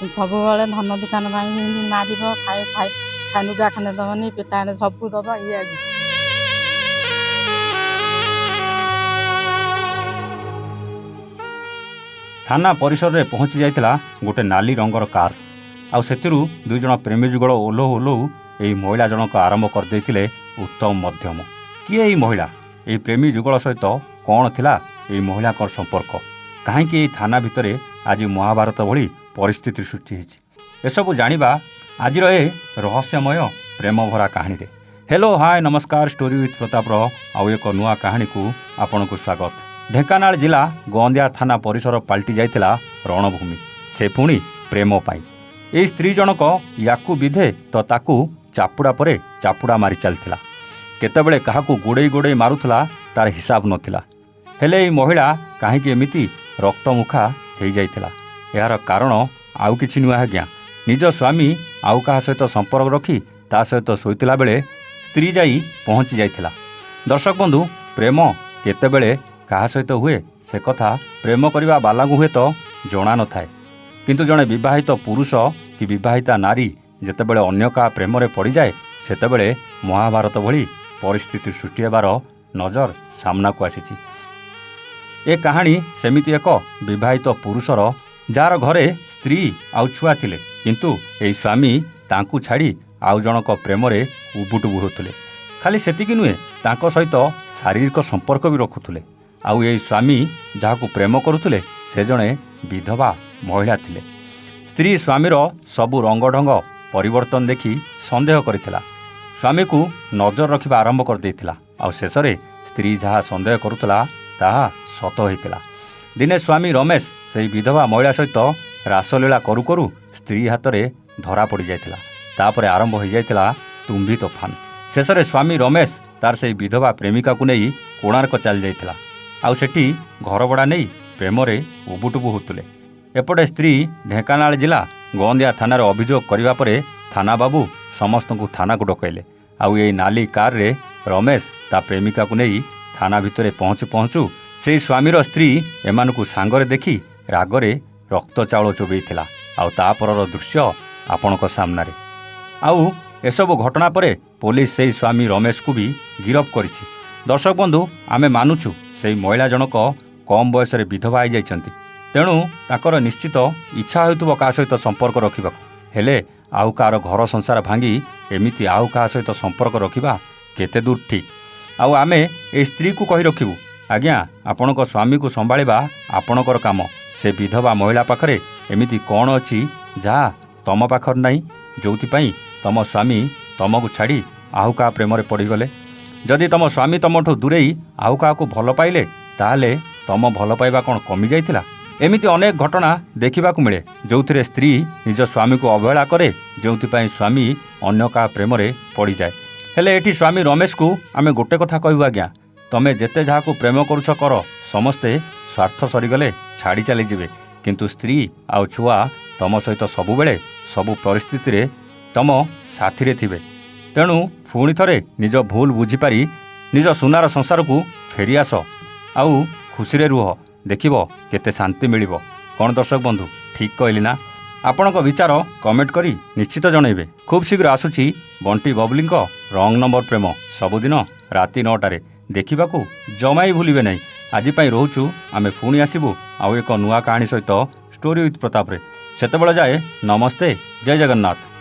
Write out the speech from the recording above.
ସବୁବେଳେ ଧନ ଦୋକାନ ପାଇଁ ମାରିବ, ଖାଇ ଲୁଗା ଖଣ୍ଡେ ଦେବନି, ପିଠାଣେ ସବୁ ଦେବ ଇଏ ଆଜି। थाना परिसर में पहुंची जाइतिला गोटे नाली रंगर कार आउ सेतिरु दुई जण प्रेमी जुगल ओल्हौ ओल्हौ एही महिला जनक आरंभ कर देइतिले उत्तम मध्यम। किए एही महिला, एही प्रेमी जुगल सहित कौन थिला एही महिला संपर्क, कहीं थाना भितर आज महाभारत भली परिस्थिति सृष्टि होती, एसबू जानिबा आजिर ए रहस्यमय प्रेम भरा कहानी रे। हेलो हाय नमस्कार, स्टोरी विथ प्रतापर आउ एक नुआ कहानी को आपन को स्वागत। ढेंकानाल जिला गोंदिया थाना परिसर पलटि जाइतिला रणभूमि, से पुणी प्रेम पाई। ए स्त्री जनक याकू विधे तो ताकू चापुड़ा परे चापुड़ा मारी चलथिला, केतेबेले काहाकू गोड़े गोड़े मारुथला तार हिसाब नथिला। हेले ए महिला काहेकि एमिति रक्तमुखा हो जाइतिला, यार कारण आउ किछि नुआ आज्ञा। निज स्वामी आउ कहा सहित संपर्क रखी ता सहित शोइतिला बेले स्त्री जाई पहुंची जाइतिला। दर्शक बंधु, प्रेम केतेबेले कहा सहित हुए से कथा प्रेम करने बाला हुए तो जना न थाए, किंतु जड़े विवाहित पुरुष कि विवाहिता नारी जेतेबेले अन्य का प्रेम रे पड़ जाए सेतेबेले महाभारत भली परिस्थिति सृष्टि हेबार नजर सामना को आसीछि। ए कहानी सेमिति एक विवाहित पुरुषर जार घरे स्त्री आउ छुआ थिले, किंतु एई स्वामी तांकू छाड़ी आउ जनक प्रेम रे उबुटुबु होतुले। खाली सेतिकी नुहे, तांको सहित शारीरिक संपर्क भी रखुथुले। आउ एई स्वामी जाहाकू प्रेम करुथुले से जणे विधवा महिला थिले। स्त्री स्वामीर सबु रंग ढंग परिवर्तन देखि संदेह करिथिला, स्वामी को नजर रखिबा आरंभ कर देइथिला। आउ शेषरे स्त्री जहा संदेह करुथला ताहा सत होइतिला। दिने स्वामी रमेश सेई विधवा महिला सहित रासलीला करू करू स्त्री हाथ में धरा पड़ जाइतिला। तापरे आरंभ हो जाइतिला तुम्भी तोफान। शेषरे स्वामी रमेश तार सेई विधवा प्रेमिका को नहीं कोणार्क चल जाइतिला। आउ सेठी घर भड़ा नहीं प्रेम रे उबुटुबु होतुले। एपटे स्त्री ढेंकानाल जिला गोंदिया थाना रे अभियोग करिबा परे थाना बाबू समस्त को थाना को डकैले। आउ ए नाली कार रे रमेश ता प्रेमिका को नहीं थाना भितरे पहुँचु पहुँचु से स्वामीर स्त्री एमानकु सांगरे देखी रागरे रक्त चाउल चोबेइथिला। आउ तापरर दृश्य आपणक सामना रे। आउ एसबु घटना परे पुलिस से स्वामी रमेश को भी गिरफ करिछि। दर्शक बंधु, आमे मानुछु से महिला जनक कम बयस विधवा हो जाइछन्ति, तेणु ताकर निश्चित इच्छा होइतबो का सहित संपर्क रखिबाकू। हेले आउ कार घर संसार भांगी एमिति आउ का सहित संपर्क रखिबा केते दूर ठीक। आउ आमे ए स्त्री को कहि रखिबू, आज्ञा आपणक स्वामी को संभाळिबा आपणकर काम। से विधवा महिला पाखरे एमिति कौन अछि जहा तम पाखर नाही, जोथिपाई तम स्वामी तमको छाड़ी आउ का प्रेम रे पड़ीगले। जदि तम स्वामी तमठू दूरेई आउ का भल पाइले ताहले तम भल पाइबा कौन कमी जाइतिला। एमिति अनेक घटना देखा मिले जो स्त्री निज स्वामी को अवहेला करे, जोथिपाई स्वामी अन्य का प्रेम रे पड़ी जाए। हेले एठी स्वामी रमेश को आमे गोटे कथा कहबू, आज्ञा तमे जेते जाहाकू प्रेम करुछ कर, समस्ते स्वार्थ सरीगले छाड़ी चली जिवे, किंतु स्त्री आउ छुआ तम सहित सबु बेले सबु परिस्थिति रे तम साथी रे थिबे। तेणु पुणी थरे निज भूल बुझीपारी निज सुनार संसार को फेरी आस, आउ खुशी रे रुह, देखिबो केते शांति मिलिबो। कौन दर्शक बंधु, ठीक कहली ना? आपणक विचार कमेंट करी निश्चित जनइबे। खूब शीघ्र आसुची बंटी बबलींक रंग नंबर प्रेम सबुदिन राति 9टारे देखिबाकू जमाई भूलिबे नहीं। आज पाई रोचु, आमे पुणी आसिबू आउ एक नुआ कहानी सहित स्टोरी विथ प्रताप रे। सेतेबेले जाए नमस्ते, जय जगन्नाथ।